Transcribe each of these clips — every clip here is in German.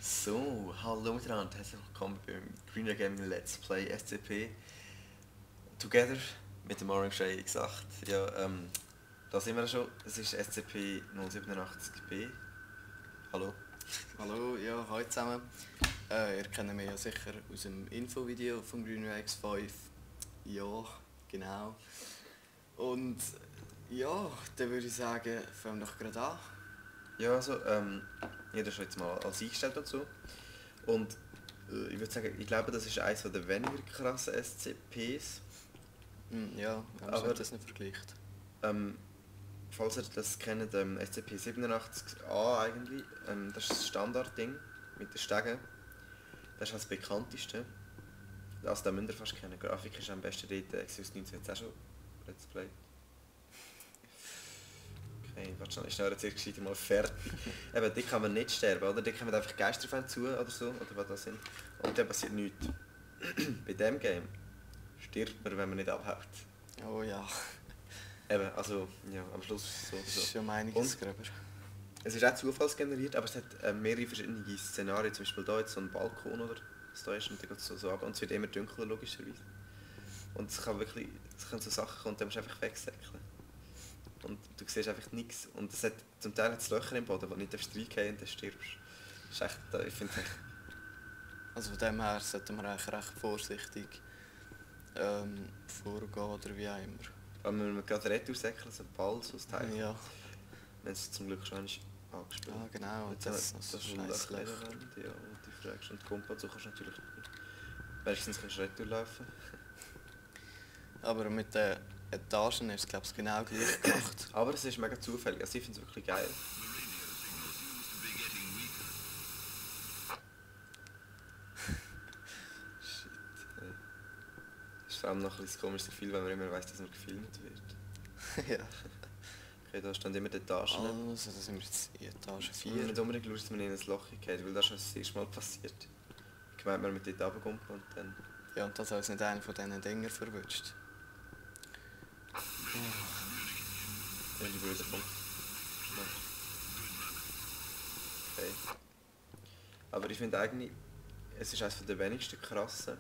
So, hallo miteinander, herzlich willkommen beim Greener Gaming Let's Play SCP Together mit dem Orange AX8. Ja, da sind wir schon, es ist SCP 087b. Hallo. Hallo, ja, hallo zusammen. Ihr kennt mich ja sicher aus dem Infovideo vom Greener X5. Ja, genau. Und ja, dann würde ich sagen, fangen wir doch gerade an. Ja, also, jeder ist jetzt mal als eingestellt dazu. Und ich würde sagen, ich glaube, das ist eines der weniger krassen SCPs. Ja, aber das nicht vergleicht. Falls ihr das kennt, SCP-87A eigentlich, das ist das Standardding mit den Stegen. Das ist das bekannteste. Also den müsst ihr fast kennen. Grafik ist am besten dort, Exodus 19 jetzt auch schon Let's Play. Okay, warte schnell, ich schneide jetzt gescheit mal fertig. Eben, die kann man nicht sterben, oder? Die kommen einfach Geisterfälle zu oder so, oder was das sind. Und dann passiert nichts. Bei dem Game stirbt man, wenn man nicht abhaut. Oh ja, Eben, also, ja, am Schluss so oder das so. ist schon einiges gröber. Es ist auch zufallsgeneriert, aber es hat mehrere verschiedene Szenarien. Zum Beispiel da jetzt so ein Balkon oder was da ist und dann geht es so ab und es wird immer dunkler logischerweise. Und es können so Sachen kommen und dann musst du einfach wegsäckeln. Und du siehst einfach nichts. Und es hat zum Teil hat's Löcher im Boden, wo du nicht reingehen und dann stirbst. Das ist echt, ich finde echt... Also von dem her sollten wir eigentlich recht vorsichtig vorgehen oder wie auch immer. Aber wenn man gerade Retour säckeln, so ein Ball, so ein Teil, Ja, wenn es zum Glück schon ist angespielt. ah, genau, Jetzt das das ist ist ein ein scheiß Löcher Loch. in der Wand, ja, und die fragst und Kompa, so kannst du natürlich wenigstens kannst du Retour laufen. Aber mit den Etagen ist es glaube ich genau gleich gemacht. Aber es ist mega zufällig, also ich finde es wirklich geil. Shit, ey. Das ist vor allem noch ein bisschen komisches Gefühl, wenn man immer weiss, dass man gefilmt wird. Ja. Okay, da stehen immer die Etagen. Also, da sind wir jetzt in Etage Ich habe 4. nicht unbedingt Lust, dass man in ein Loch geht, weil das ist schon das erste Mal passiert. Ich meine, man mit dort runterkommt und dann... Ja, und dass uns nicht einer von diesen Dinger verwünscht. Wenn die Böse kommt. Okay. Aber ich finde eigentlich, es ist eines der wenigsten krassen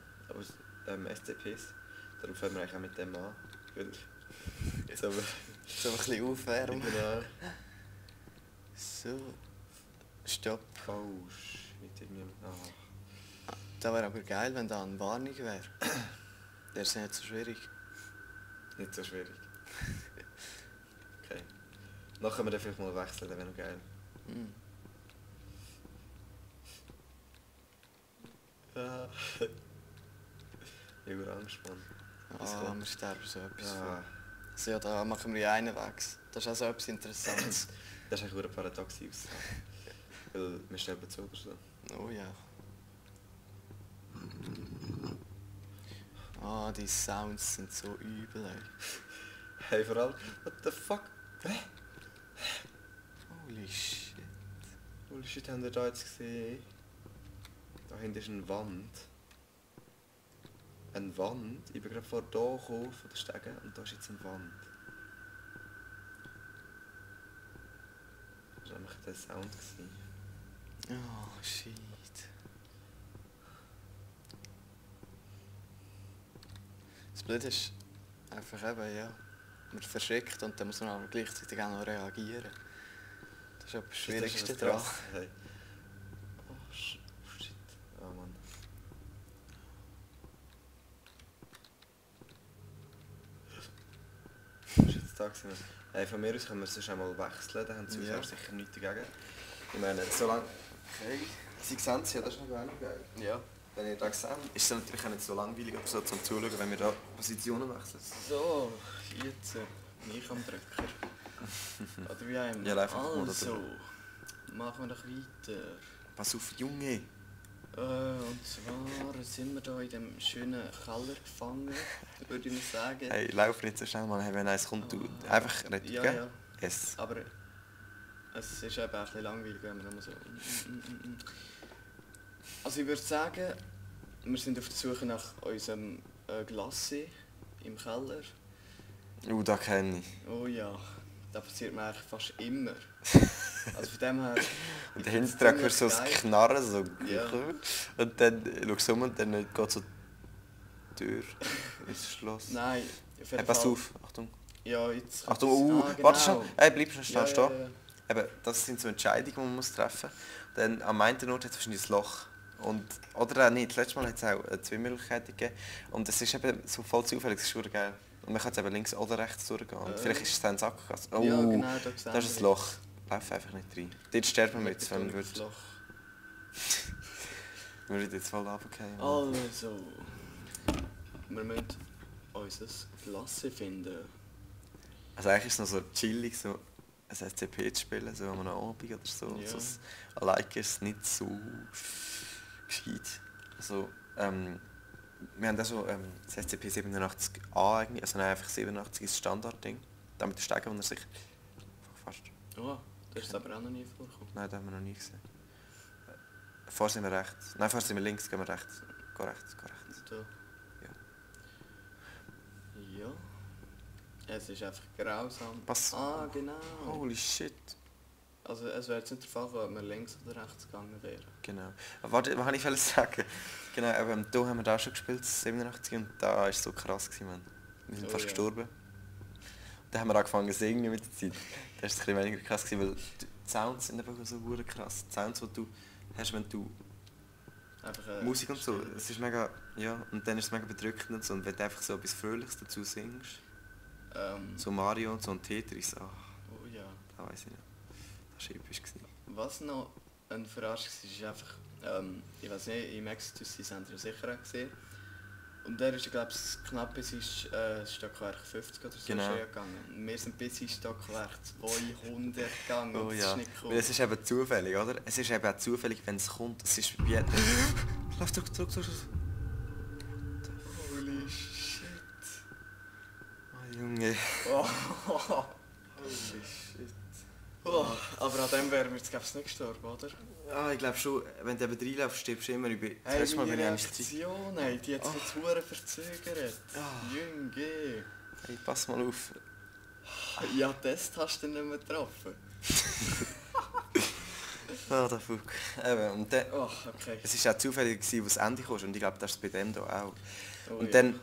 SCPs. Darum fangen wir eigentlich auch mit dem an. Weil jetzt aber... So ein bisschen aufwärmen. Genau. So. Stopp. Oh, shit, irgendjemand... Ah. Das wäre aber geil, wenn da eine Warnung wäre. Der ist nicht so schwierig. Nicht so schwierig. Okay. Nachher können wir dann vielleicht mal wechseln, das wäre noch geil. Hm. Ja. Ich bin angespannt. Was Ah, kommt? wir sterben so etwas Ah, vor. Also ja, da machen wir einen Wechsel. Das ist auch so etwas Interessantes. das ist eigentlich eine paradoxe Aussage. Weil wir sterben zu oder so. Oh ja. Ah, die Sounds sind so übel, ey. Hey, vor allem, what the fuck? Hä? Holy shit. Holy shit, habt ihr da jetzt gesehen? Da hinten ist eine Wand. Eine Wand? Ich bin gerade vor hier gekommen, von den Stegen, und da ist jetzt eine Wand. Das war nämlich der Sound. Oh, shit. Das Blöde ist einfach eben, ja, man verschreckt und dann muss man aber gleichzeitig auch noch reagieren. Das ist etwas Schwierigste dran. Hey. Oh, shit. Oh Mann. Das ist jetzt da gewesen. Hey, von mir aus können wir es sonst einmal wechseln, da haben sie Ja. sicher nichts dagegen. Ich meine, solange... Okay. Sie sehen es ja, das ist noch geil. Ja. Wenn ihr das seht, ist es natürlich auch nicht so langweilig oder so zum Zuschauen, wenn wir da Positionen wechseln. So, jetzt ich am Drücker. Oder wie einmal. Ja, lauf einfach mal da Also, machen wir doch weiter. Pass auf, Junge! Und zwar sind wir da in dem schönen Keller gefangen, würde ich mal sagen. Hey, lauf nicht so schnell, Mann. Hey, wenn eins kommt, du einfach retten, Ja, gell? ja. Yes. Aber es ist eben auch ein bisschen langweilig, wenn man nur so... Also ich würde sagen, wir sind auf der Suche nach unserem Glasse im Keller. Da kenne ich. Oh ja, das passiert mir eigentlich fast immer. Also von dem her... Und dahinter dran hörst du so das Knarren, so... Ja. Und dann schaust du um und dann geht so die Tür ins Schloss. Nein, auf jeden Hey, pass Fall. auf, Achtung. Ja, jetzt... Achtung, genau. warte schon. Hey, bleib schon Ja, stehen. ja, ja. Eben, das sind so Entscheidungen, die man muss treffen muss. Dann am einen Ort hat es wahrscheinlich ein Loch. Und, oder auch nicht. Das letzte Mal hat es auch zwei Möglichkeiten gegeben. Und es ist eben so voll zufällig, es ist super geil. Und man kann jetzt eben links oder rechts durchgehen. Und vielleicht ist es dann ein Sackgasse. Oh, Ja, genau, da ist ein Loch. Lauf einfach nicht rein. Dort sterben wir jetzt, wenn wir würden. Wir würden jetzt voll runterfallen. Also... Wir müssen unser Klasse finden. Also eigentlich ist es noch so chillig, so ein SCP zu spielen, so am Abend oder so. Ja. So alleine ist es nicht so gescheit. Also, wir haben auch so das SCP 87a eigentlich, also nein, einfach 87 ist das Standardding. Da mit den Stegen, wo er sich fast... Oh, das ist aber auch noch nie vorgekommen. Nein, das haben wir noch nie gesehen. Vorher sind wir rechts. Nein, vorher sind wir links, gehen wir rechts. Geh rechts. Da. Ja. Ja. Es ist einfach grausam. Was? Ah, genau. Holy shit. Also es wäre jetzt nicht der Fall, ob wir links oder rechts gegangen wären. Genau. Warte, was kann ich sagen? Genau, aber da haben wir da schon gespielt, 87, und da war es so krass gewesen, man. Wir sind fast gestorben. Da haben wir angefangen zu singen mit der Zeit. Da war es ein bisschen weniger krass gewesen, weil die Sounds sind einfach so hure krass. Die Sounds, die du hast, wenn du Einfach, Musik und so, es ist mega, ja, und dann ist es mega bedrückend und so, und wenn du einfach so etwas Fröhliches dazu singst, so Mario und so und Tetris, ach, oh ja. da weiss ich nicht. Das war episch gewesen. Was noch ein Verarsch war, ist einfach, ich weiß nicht, im Exodus sind wir sicher auch gesehen. Und der ist, glaube ich, knapp bis ins Stockwerk 50 oder so Genau. gegangen. Und wir sind bis ins Stockwerk 200 gegangen. Oh und das ja, ist nicht cool. weil es ist eben zufällig, oder? Es ist eben auch zufällig, wenn es kommt. Es ist wie... Lauf zurück. Holy shit. Oh Junge. Oh. Holy shit. Oh. Aber an dem wären wir jetzt, glaube ich, nicht gestorben, oder? Ah, ich glaube schon, wenn du eben reinlaufst, stirbst du immer. Das Hey, letzte Mal meine bin ich eigentlich... Reaktion, ey, die hat sich jetzt verdammt verzögert. Ah. Junge. Hey, pass mal auf. Ja, Test hast du nicht mehr getroffen. Ah, der Fuck. Eben, und dann... Oh, okay. Es war auch zufällig, wo das Ende kam, und ich glaube, das ist bei dem hier auch. Oh, Und ja. dann...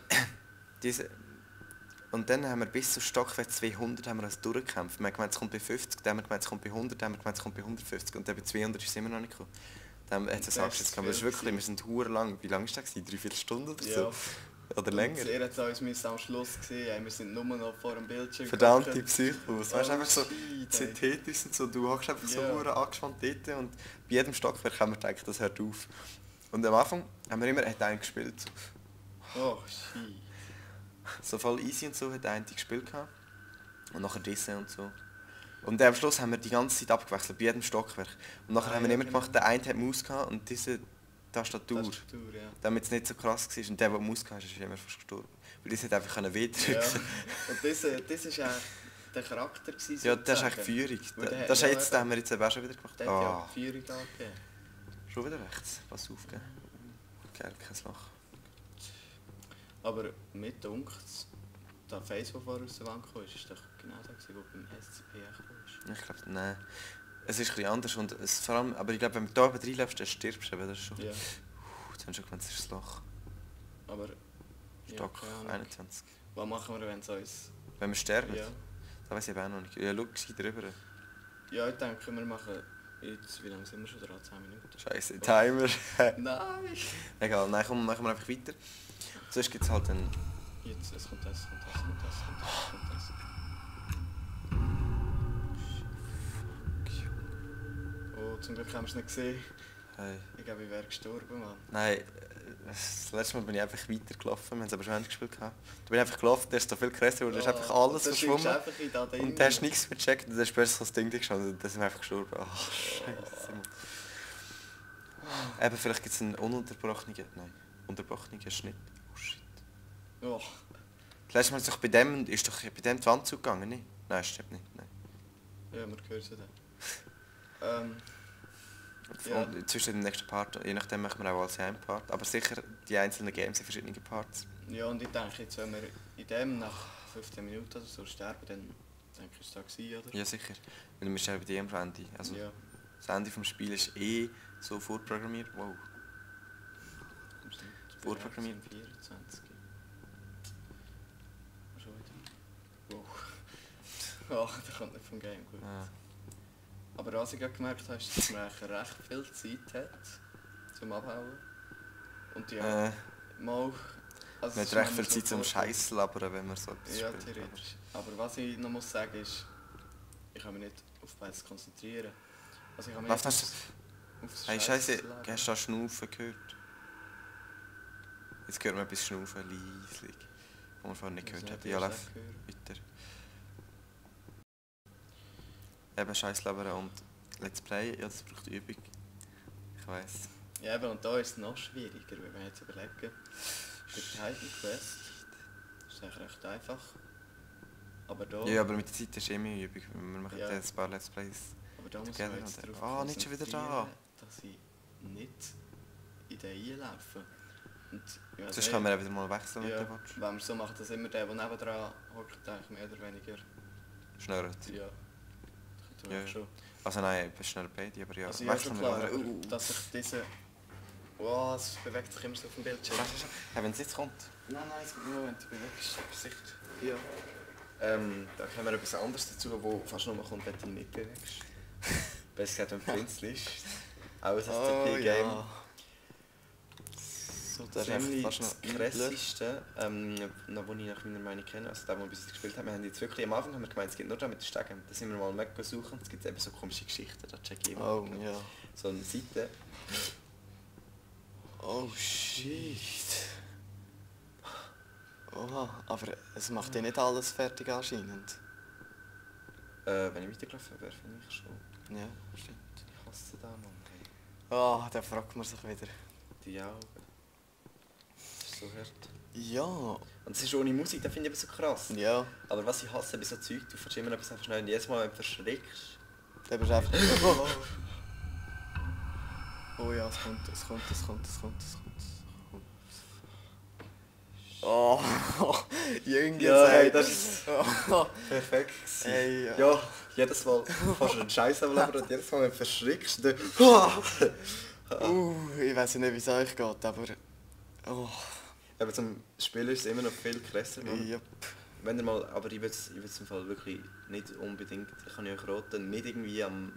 Und dann haben wir bis zu Stockwerk 200 haben wir uns durchgekämpft. Wir haben gemeint, es kommt bei 50, dann haben wir gemeint, es kommt bei 100, dann haben wir gemeint, es kommt bei 150 und dann bei 200 ist es immer noch nicht gekommen. Dann hat es Angst, jetzt das ist wirklich, wir sind hure lang, wie lange war das? 3-4 Stunden oder so? Ja. Oder länger? Und er hat uns müssen am Schluss gesehen, ey, wir sind nur noch vor dem Bildschirm Verdammte gehockt. Psychos. Weißt du, einfach so shit, Tetris und so, du hockst einfach so Ja. hure angespannt dort und bei jedem Stockwerk haben wir gedacht, das hört auf. Und am Anfang haben wir immer einen gespielt. Oh, shit. So voll easy und so hat der eine gespielt gehabt. Und nachher Dissen und so. Und dann am Schluss haben wir die ganze Zeit abgewechselt, bei jedem Stockwerk. Und nachher haben wir ja, immer genau. gemacht, der eine hat Maus gehabt und diese Tastatur. Tastatur, ja. Damit es nicht so krass war. Und der Maus hatte, ist immer fast gestorben. Weil das hat einfach weh drücken. Ja. Und das war eigentlich der Charakter. Gewesen, Ja, das ist sozusagen. eigentlich Führung. Weil der Das ist hat- jetzt, den haben wir jetzt eben auch schon wieder gemacht. Der hat ja Ah, die Führung angegeben. schon wieder rechts. Pass auf, gell. Geil, kein Loch. Aber mit dunkel's, der Face, der vorher aus der Wand kam, ist doch genau der, der beim SCP auch ist. Ich glaube, nein. Es ist ein bisschen anders und es, vor allem, aber ich glaube, wenn du da oben reinläufst, dann stirbst du eben, das ist schon... Ja, Jetzt haben wir schon gemeint, es ist das Loch. aber... Stock keine Ahnung. 21. Was machen wir, wenn es uns... Wenn wir sterben? Ja. Das weiß ich eben auch noch nicht. Ja, schau, sie drüber. Ja, ich denke, wir machen... Jetzt, wie lange sind wir schon dran? 10 Minuten? Scheiße, Timer. Nein! Egal, nein, komm, machen wir einfach weiter. Sonst gibt es halt einen... Jetzt, es kommt das, es kommt das, es kommt das, es kommt das, es kommt das. Oh, zum Glück haben wir es nicht gesehen. Hey. Ich glaube, ich wäre gestorben, Mann. Nein, das letzte Mal bin ich einfach weitergelaufen, wir haben es aber schon endlich gespielt. Da bin ich einfach gelaufen, der ist da viel krasser, weil da ist einfach alles Das verschwommen. einfach in da drin. Und da hast du nichts mehr gecheckt und dann hast du plötzlich so das Ding gestanden und dann sind wir einfach gestorben. Ach, scheiße. Eben, vielleicht gibt es einen ununterbrochenen... Nein, unterbrochenen Schnitt. Oh shit. Oh. Das letzte Mal ist doch bei dem die Wand zugegangen, nicht? Nein, stimmt nicht. Nein. Ja, wir hören sie dann. Ja. Und zwischen dem nächsten Part, je nachdem machen wir auch als einen Part. Aber sicher, die einzelnen Games sind verschiedene Parts. Ja, und ich denke, jetzt, wenn wir in dem nach 15 Minuten oder so sterben, dann denke ich, ist da gewesen, oder? Ja, sicher. Weil wir sterben bei dir am Ende. Also, Ja. das Ende vom Spiel ist eh so vorprogrammiert. Wow. Vorprogrammiert. 24. Schon wieder. Wow. Ach, der kommt nicht vom Game gut. Ah. Aber was ich gerade gemerkt habe, ist, dass man eigentlich recht viel Zeit hat zum Abhauen. Und ja, mal... Also Man es hat recht ist viel manchmal Zeit zum so Scheiß labern, wenn man so etwas Ja, spielt. theoretisch. Aber was ich noch muss sagen ist, ich kann mich nicht auf beides konzentrieren. Also ich kann mich Was nicht hast aufs Hey, Scheiße, Scheissleben- hast du da Schnaufen gehört? Jetzt hört man etwas Schnaufen, leislich. Was man vorher nicht Ich weiß gehört hat. nicht, Ja, ob lauf ich das gehört. weiter. Eben Scheiß labern und Let's Play, ja, das braucht Übung. Ich weiss. Ja, eben, und da ist es noch schwieriger, wenn wir jetzt überlegen, für die Titan Quest ist eigentlich recht einfach. Aber da, Ja, aber mit der Zeit ist immer Übung. Wir machen Ja. jetzt ein paar Let's Plays. aber da muss together man jetzt und- darauf Ah, nicht schon wieder da. dass ich nicht in den einlaufe. Und ich weiss Sonst nicht, können wir ja wieder mal wechseln mit ja, dem Watch. wenn wir so machen, dass immer der nebendran hockt, eigentlich mehr oder weniger. Schnurrt. Ja. Das könnte man Ja. schon. Also nein, bist schnell beide, aber ja, Also ja, schon klar, oder? dass sich diese... Oh, es bewegt sich immer so auf dem Bildschirm. Ja, wenn es jetzt kommt. Nein, es kommt nur, wenn du bewegst. Sicher. Ja. Da haben wir etwas anderes dazu, wo fast nur kommt, wenn du dich nicht bewegst. Besser gesagt, wenn du blinzelst. Auch ein SCP-Game. ja. So Das ist ziemlich fast noch das krasseste, noch wo ich nach meiner Meinung kenne, also da, wo wir bis jetzt gespielt haben. Wir haben jetzt wirklich am Anfang haben wir gemeint, es geht nur da mit den Stegen. Da sind wir mal mega suchen, es gibt eben so komische Geschichten, da check ich immer. Oh, ja. So eine Seite. Oh, shit. Oha, aber es macht ja nicht alles fertig anscheinend. Wenn ich weitergelaufen wäre, finde ich schon. Ja, stimmt. Ich hasse den Mann. Hey. Ah, da fragt man sich wieder. Die Augen. Das ist so hart. Ja. Und es ist ohne Musik, das finde ich eben so krass. Ja. Aber was ich hasse bei so Zeug, du fährst immer etwas einfach schnell und jedes Mal, wenn du verschreckst. Da bist du einfach... Oh ja, es kommt. Oh, Jünger Ja, hey, sagt- das ist Oh, perfekt. hey, ja. Ja, jedes Mal fast einen Scheiß am Leben und jedes Mal, wenn du verschreckst, dann... Ich weiß nicht, wie es euch geht, aber... Oh, Aber zum Spielen ist es immer noch viel krasser. Man. yep. Wenn ihr mal, aber ich würde es im Fall wirklich nicht unbedingt, ich kann euch raten, nicht irgendwie am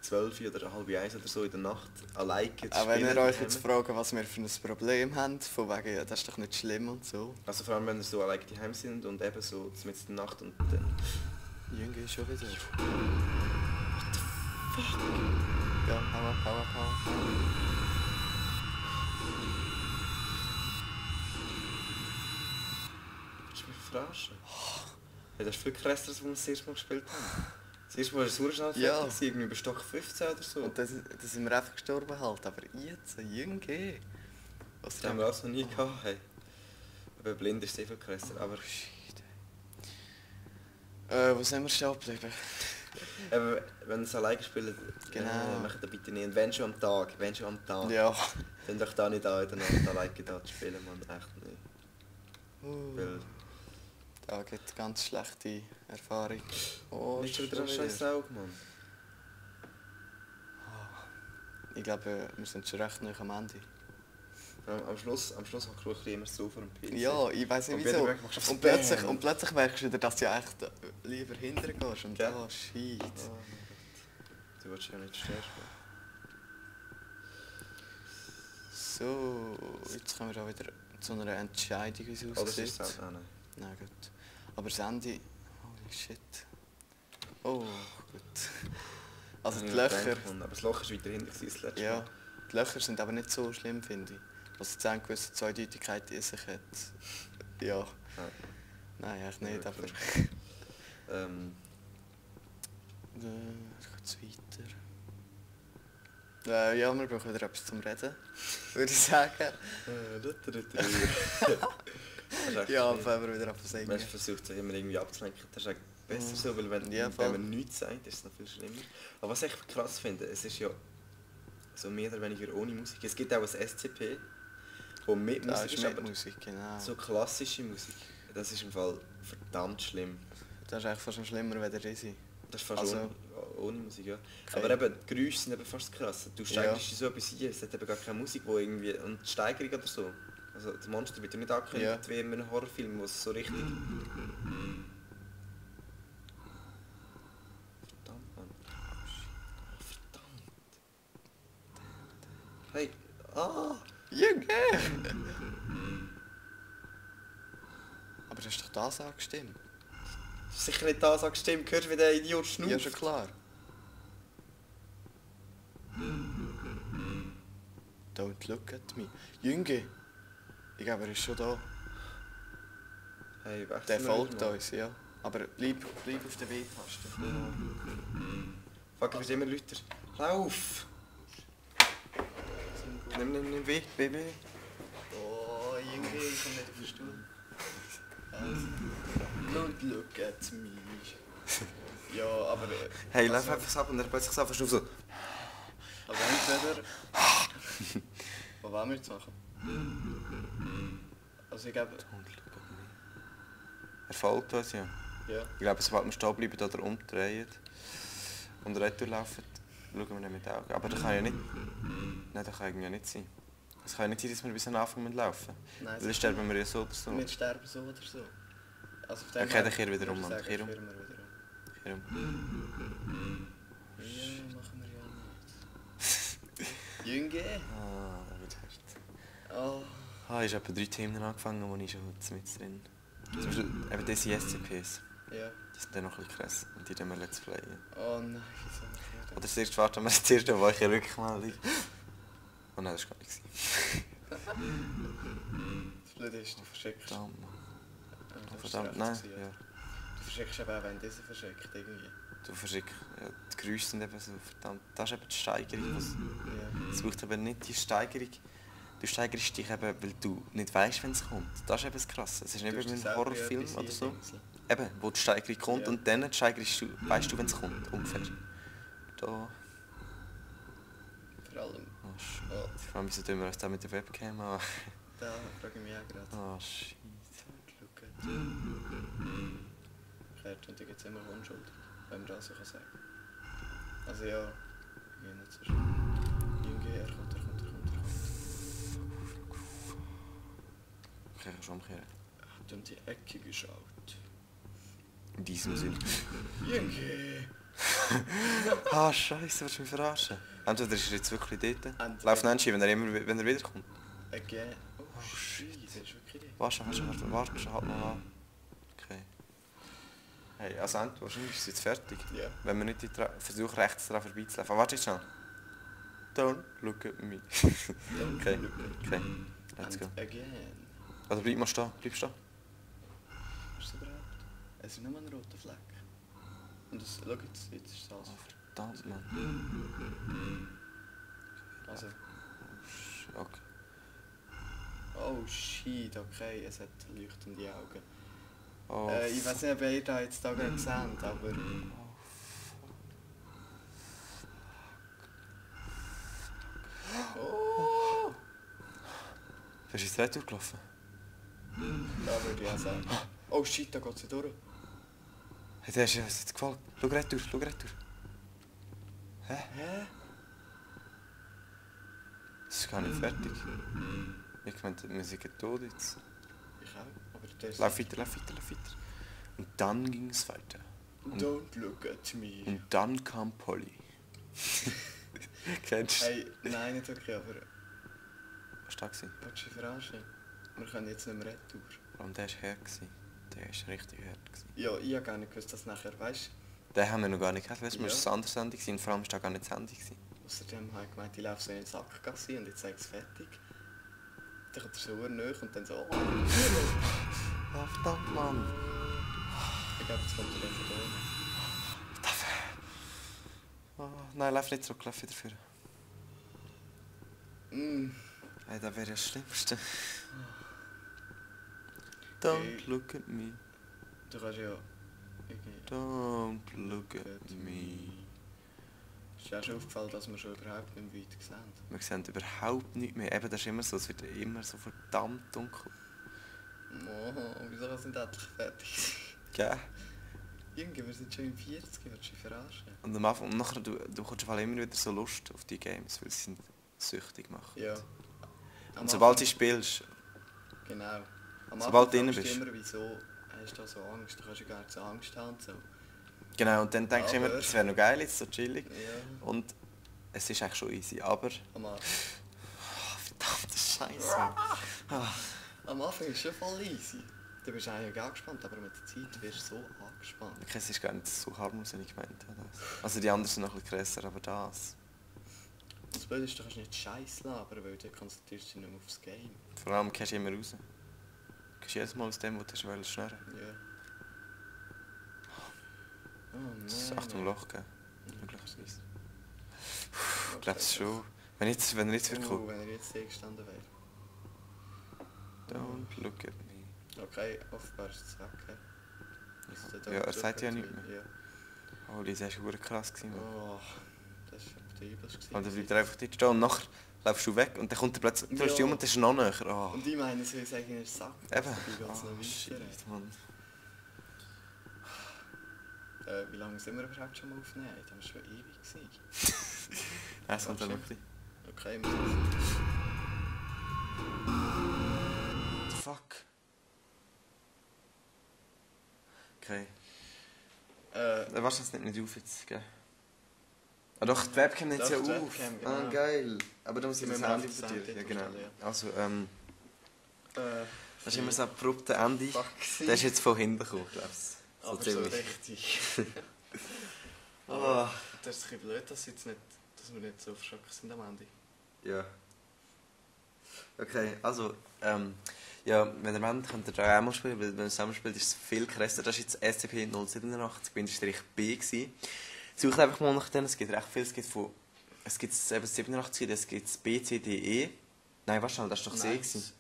12 oder halb 1 oder so in der Nacht alleine zu Auch wenn ihr spielen euch jetzt daheim. fragt, was wir für ein Problem haben, von wegen, ja, das ist doch nicht schlimm und so. Also vor allem, wenn ihr so alleine daheim sind und eben so mitten in der Nacht und dann... Jünger ist schon wieder. Ja, hau ab. Willst du mich verarschen? Hey, das ist viel krasser, als wir das erste Mal gespielt haben. Das erste Mal war es super schnell Ja. fertig, irgendwie bei Stock 15 oder so. Und das sind wir einfach gestorben halt, aber jetzt, Jünger. Was Das haben wir auch noch nie gehabt. Hey. Aber blind ist sehr viel krasser. Aber Wo sind wir stehen geblieben? eben, wenn ihr es alleine spielt, Genau. macht das bitte nicht. Und wenn schon am Tag, Ja. dann doch da nicht an in der Nacht alleine da zu spielen, man. Echt nicht. Weil, Da gibt es ganz schlechte Erfahrung. Oh, nicht schon wieder ein scheiß Auge, Mann. Ich glaube, wir sind schon recht nah am Ende. Am Schluss hockt du immer so vor dem PC. Ja, ich weiß nicht Und wieso. wieder machst du Und Bam. plötzlich merkst du wieder, dass du echt lieber hinterher gehst. Und Gell? oh, shit. Oh mein Gott. Du willst ja nicht sterben. So, jetzt kommen wir auch wieder zu einer Entscheidung, wie es Oh, das ist aussieht. es. Ah, nein. Nein, gut. Aber das Ende... Holy shit. Oh, gut. Also die Ich Löcher... denke, aber das Loch war weiter hinten, das letzte Ja, Mal. die Löcher sind aber nicht so schlimm, finde ich. Was jetzt eine gewisse Zweideutigkeit in sich hat. Ja. Nein. Nein, eigentlich nicht, Ja, aber... Geht's weiter? Ja, wir brauchen wieder etwas zum Reden, würde ich sagen. Ja, wenn fangen wir wieder auf das man versucht sich immer irgendwie abzulenken, das ist eigentlich besser so, weil Ja, wenn voll. man nichts sagt, ist es noch viel schlimmer. Aber was ich krass finde, es ist ja so mehr oder weniger ohne Musik. Es gibt auch ein SCP, wo mit Da Musik ist ist, mit aber Musik, genau. so klassische Musik, das ist im Fall verdammt schlimm. Das ist eigentlich fast schon schlimmer, wenn der Risi. Das ist fast Also, ohne Musik, ja. okay. Aber eben, die Geräusche sind eben fast krass. Du steigerst dich so etwas ein, es hat eben gar keine Musik, wo irgendwie... Und die Steigerung oder so. Also das Monster wird ja nicht angekündigt wie in einem Horrorfilm, wo es so richtig... Verdammt, Mann. Oh, verdammt. Hey, Junge! Aber das ist doch das angestimmt. das ist sicher nicht das angestimmt, hörst du, wie der Idiot schnauft? Ja, schon klar. Don't look at me. Junge! Ich glaube, er ist schon da. Hey, wechseln Der wir folgt wieder mal. uns, ja. Aber bleib auf der W-Taste. Fuck, du bist immer lauter. Lauf! Nimm weh, Baby. Oh, Junge, ich komme nicht auf den Stuhl. Also, don't look at me. Ja, aber... Hey, lauf einfach ab und er plötzlich einfach auf so... Aber entweder... Was wollen wir jetzt machen? Also ich glaube... Er folgt uns, ja. Ja. Ich glaube, sobald wir stehen bleiben oder umdrehen und retour laufen, schauen wir nicht mit den Augen. Aber das kann ja nicht... Nein, das kann irgendwie nicht sein. Es kann ja nicht sein, dass wir bis am Anfang laufen müssen. Nein, Weil dann sterben wir ja so oder so. Wir sterben so oder so. Also auf dem Okay, dann kehren wir wieder um, würde Mann. ich Kehr sagen, um. kehren wir wieder um. Kehr um. Ja, machen wir ja nicht. Junge! Ah, da wird hart. Oh. Ah, ich habe etwa 3 Themen angefangen, wo ich schon mit drin. Zum Beispiel eben diese SCPs. Ja. Die sind dann noch ein bisschen krass und die tun wir Let's Playen. Oh nein, wieso nicht mehr? Oder zuerst warten wir das erste Mal eine Rückmeldung. Oh nein, das war gar nicht. Das Blöde ist, du verschickst. Verdammt, Mann. Das ist Verdammt, recht nein. gewesen, Ja. Du verschickst eben auch, wenn dieser verschickt irgendwie. Du verschickst. Ja, die Geräusche sind eben so verdammt. Das ist eben die Steigerung. Ja. Es braucht eben nicht die Steigerung. Du steigerst dich eben, weil du nicht weißt, wenn es kommt. Das ist eben das Krasse. Es ist nicht Du wie hast bei einem selber Horrorfilm etwas oder so. eindenken. Eben, wo die Steigerung kommt Ja. und dann steigerst du, weißt du, wenn es kommt. Ungefähr. Da. Vor allem, Oh, shit. oh, Vor allem, wieso tun wir uns da mit der Webcam an? da frage ich mich auch gerade. Oh, shit. Look at you. Kehrt und die gibt es immer unschuldig, wenn man das so sagen kann. Also ja, nicht so schlimm. Junge, er kommt. Okay, ich kann schon umkehren. Hat um die Ecke geschaut. In diesem Sinn. Junge! Ah, scheiße, willst du mich verarschen? Entweder ist er jetzt wirklich dort. Entweder- Lauf nicht wenn er wiederkommt. Again. Oh shit, das ist wirklich die. Warte, halt mal an. Okay. Hey, also wahrscheinlich ist es jetzt fertig. Ja. Wenn wir nicht versuchen, rechts daran vorbeizulaufen. Ah, warte jetzt schnell. Don't look at me. Okay, okay. Let's go. And again. Also bleib mal stehen, bleib stehen. Was ist das überhaupt? Es ist nur ein roter Fleck. Und das, schau jetzt ist es Oh, das. verdammt, Mann. Also, Okay. oh shit, okay, es hat leuchtende Augen. Oh, Ich weiß nicht, ob ihr da jetzt da gerade seht, aber... Oh! bist du ins Retour gelaufen? Da würde ich auch sagen. Oh shit, da geht sie durch. Hey, der ist jetzt gefolgt. Schau retour, schau retour. Hä? Hä? Das ist gar nicht fertig. Ich meine, wir sind tot jetzt. Ich auch, aber der ist... Lauf weiter, lauf weiter, lauf weiter. Und dann ging es weiter. Don't look at me. Und dann kam Polly. Kennst du? Hey, nein, nicht okay, aber... Was war da? Willst du dich verarschen? Wir können jetzt nicht mehr retour. Und der war hart. Der war richtig hart. Ja, ich habe gar nicht gewusst, dass nachher, weißt Den haben wir noch gar nicht gehabt. Weißt du, Ja. es war eine andere Sendung und vor allem war da gar nicht das Ende. du, außerdem habe ich gemeint, ich laufe so in den Sackgasse und jetzt sage ich es fertig. Dann kommt er so nahe und dann so... Oh, Ah, verdammt, Mann. ich glaube, jetzt kommt er dann von da oben. Oh, nein, lauf nicht zurück, lauf wieder führen. Hey, das wäre das Schlimmste. Don't Hey. look at me. Du kannst ja... irgendwie... Don't look at me. Ist dir auch schon aufgefallen, dass wir schon überhaupt nicht mehr weiter sehen? Wir sehen überhaupt nichts mehr. Eben, das ist immer so. Es wird immer so verdammt dunkel. Oh, wieso kann es nicht endlich fertig sein? Gell? Irgendwie, wir sind schon im 40, willst du dich verarschen? Und am Anfang, und nachher, du kommst immer wieder so Lust auf die Games, weil sie sind süchtig machen. Ja. Und sobald du spielst, Genau. Am sobald du Anfang drin fragst bist. du immer, wieso hast du da so Angst? Du kannst ja gar nicht so Angst haben und so. Genau, und dann denkst du immer, Aber- es wäre noch geil, jetzt so chillig. Ja. Und es ist eigentlich schon easy, aber... Am Anfang. Verdammte Scheiße. Am Anfang ist es schon voll easy. Du bist eigentlich angespannt, aber mit der Zeit wirst du so angespannt. Okay, es ist gar nicht so harmlos, wie ich gemeint habe. Also die anderen sind noch ein bisschen krasser, aber das... Das Blöde ist, du kannst nicht Scheiß labern, weil du konzentrierst dich nicht mehr aufs Game. Vor allem gehst du immer raus. Du gehst jedes Mal aus dem, wo du schnurren. Ja. Oh Das nein. Achtung, Loch, gell? Möglicherweise. Ich Ich glaube es schon. Wenn er jetzt wird kommen. wenn er jetzt hier gestanden wäre. Don't look at me. Okay, offenbar ist es weg. Ja, er sagt ja nichts mehr. Ja. Oh, das war echt krass. Gewesen, Mann. Oh, das war der übelste. Und dann bleibt er einfach dort stehen und nachher läufst du weg und dann kommt er plötzlich, du drehst dich um und dann ist er noch näher. Oh. Und ich meine, sie sagen, er ist Sack. Eben. Wie geht's noch Oh, weiter? shit, Mann. Wie lange sind wir überhaupt schon mal aufnehmen? Das war schon ewig gewesen. Es kommt dann noch ein bisschen. Okay, wir sind... Fuck. Okay. Warte, das nimmt nicht auf jetzt, gell? Ah doch, die Webcam nimmt Doch, ja die auf. Webcam, genau. Ah, geil. Aber da muss ich Wir das müssen Handy einfach bei das dir. Handy Ja, genau. stellen, ja. Also, das ist immer so ein abrupter Ende. Fuck. Der ist jetzt von hinten gekommen, glaubst du. Aber so richtig. Oh. Das ist ein bisschen blöd, dass wir nicht so verschrocken sind am Ende. Ja. Okay, also, ja, wenn ihr wollt, könnt ihr da auch mal spielen, weil wenn ihr zusammen spielt, ist es viel krasser. Das war jetzt SCP-087-B gewesen. Sucht einfach mal nach denen, es gibt recht viel, es gibt eben 87, es gibt das B, C, D, E. Nein, warte schnell, das war doch C gewesen.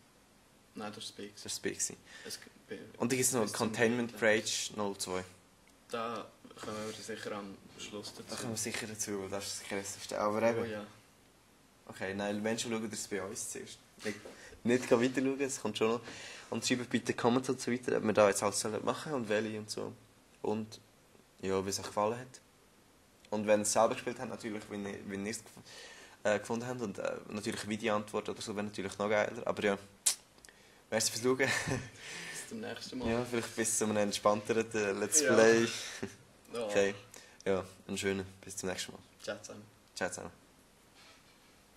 Nein, das ist B. Das war das B gewesen. Es gibt- Und dann gibt es noch bis zum Containment B, Breach 02. Da kommen wir sicher am Schluss dazu. Da kommen wir sicher dazu, weil das ist das krasseste. Aber eben, Oh ja. okay, nein, Menschen schauen das bei uns zuerst. Nicht weiter schauen, es kommt schon noch. Und schreibt bitte Comments und so weiter, ob wir da jetzt alles machen sollen und welche und so. Und ja, wie es euch gefallen hat. Und wenn ihr es selber gespielt habt, natürlich, wenn ihr es gefunden habt. Und natürlich Videoantwort oder so wäre natürlich noch geiler. Aber ja, merci fürs Schauen. Bis zum nächsten Mal. Ja, vielleicht bis zu einem entspannteren Let's Ja. Play. Ja. Okay, ja, einen schönen. Bis zum nächsten Mal. Ciao zusammen. Ciao zusammen.